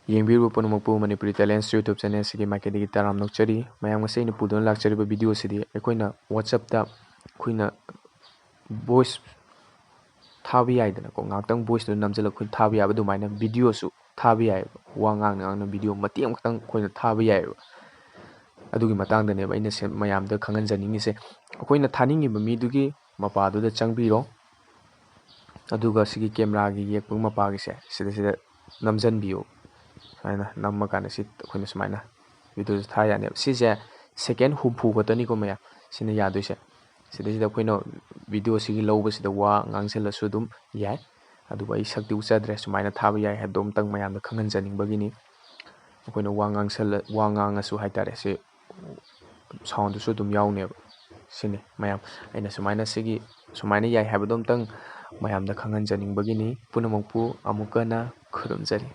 ꯌꯦꯡꯕꯤꯔꯤꯕ ꯄꯨꯝꯅꯃꯛꯄꯨ Manipuri talents YouTube ꯆꯦꯅꯦꯜꯁꯤꯒꯤ ꯃꯥꯏꯀꯩꯗꯒꯤ ꯇꯔꯥꯝ ꯅꯣꯛꯆꯔꯤ ꯃꯌꯥꯝ ꯉꯁꯤ ꯑꯩꯅ ꯄꯨꯗꯨꯅ ꯂꯥꯛꯆꯔꯤꯕ ꯚꯤꯗꯤꯑꯣꯁꯤꯗꯤ ꯑꯩꯈꯣꯏꯅ ꯋꯥꯆꯞꯇ ꯑꯩꯈꯣꯏꯅ ꯚꯣꯏꯁ ꯊꯥꯕ ꯌꯥꯏꯗꯅꯀꯣ ꯉꯥꯛꯇꯪ ꯚꯣꯏꯁꯇꯨ ꯅꯝꯁꯤꯜꯂꯒ ꯑꯩꯈꯣꯏ ꯊꯥꯕ ꯌꯥꯕ ꯑꯗꯨꯃꯥꯏꯅ ꯚꯤꯗꯤꯑꯣꯁꯨ ꯊꯥꯕ ꯌꯥꯏꯑꯕ ꯋꯥ ꯉꯥꯡꯅ ꯉꯥꯡꯅ ꯚꯤꯗꯤꯑꯣ ꯃꯇꯦꯛ ꯑꯃꯈꯛꯇꯪ ꯑꯩꯈꯣꯏꯅ ꯊꯥꯕ ꯌꯥꯏꯑꯕ ꯑꯗꯨꯒꯤ ꯃꯇꯥꯡꯗꯅꯦꯕ ꯑꯩꯅ ꯃꯌꯥꯝꯗ ꯈꯪꯍꯟꯖꯅꯤꯡꯉꯤꯁꯦ ꯑꯩꯈꯣꯏꯅ ꯊꯥꯅꯤꯡꯉꯤꯕ ꯃꯤꯗꯨꯒꯤ ꯃꯄꯥꯗꯨꯗ ꯆꯪꯕꯤꯔꯣ ꯑꯗꯨꯒ ꯁꯤꯒꯤ ꯀꯦꯃꯦꯔꯥꯒꯤ ꯌꯦꯛꯄ ꯃꯄꯥꯒꯤꯁꯦ ꯁꯤꯗ ꯅꯝꯁꯤꯟꯕꯤꯌꯨ ꯁꯨꯃꯥꯏꯅ ꯅꯝꯃ ꯀꯥꯟꯗ ꯁꯤ ꯑꯩꯈꯣꯏꯅ ꯁꯨꯃꯥꯏꯅ ꯚꯤꯗꯤꯑꯣꯁꯦ ꯊꯥ ꯌꯥꯅꯦꯕ ꯁꯤꯁꯦ ꯁꯦꯀꯦꯟ ꯍꯨꯝꯐꯨ ꯈꯛꯇꯅꯤꯀꯣ ꯃꯌꯥꯝ ꯁꯤꯅ ꯌꯥꯗꯣꯏꯁꯦ ꯁꯤꯗꯩꯁꯤꯗ ꯑꯩꯈꯣꯏꯅ ꯚꯤꯗꯤꯑꯣꯁꯤꯒꯤ ꯂꯧꯕꯁꯤꯗ ꯋꯥ ꯉꯥꯡꯁꯤꯜꯂꯁꯨ ꯑꯗꯨꯝ ꯌꯥꯏ ꯑꯗꯨꯕꯨ ꯑꯩ ꯁꯛꯇꯤ ꯎꯠꯆꯗ꯭ꯔꯦ ꯁꯨꯃꯥꯏꯅ ꯊꯥꯕ ꯌꯥꯏ ꯍꯥꯏꯕꯗꯣ ꯑꯃꯨꯛꯇꯪ ꯃꯌꯥꯝꯗ ꯈꯪꯍꯟꯖꯅꯤꯡꯕꯒꯤꯅꯤ ꯑꯩꯈꯣꯏꯅ ꯋꯥ ꯉꯥꯡꯉꯁꯨ ꯍꯥꯏꯇꯥꯔꯦ ꯁꯤ ꯁꯥꯎꯟꯗꯨꯁꯨ ꯑꯗꯨꯝ ꯌꯥꯎꯅꯦꯕ ꯁꯤꯅꯤ ꯃꯌꯥꯝ ꯑꯩꯅ ꯁꯨꯃꯥꯏꯅ ꯌꯥꯏ ꯍꯥꯏꯕꯗꯣ ꯑꯃꯨꯛꯇꯪ ꯃꯌꯥꯝꯗ ꯈꯪꯍꯟꯖꯅꯤꯡꯕꯒꯤꯅꯤ ꯄꯨꯝꯅꯃꯛꯄꯨ ꯑꯃꯨꯛꯀ ꯍꯟꯅ ꯈꯨꯔꯨꯝꯖꯔꯤ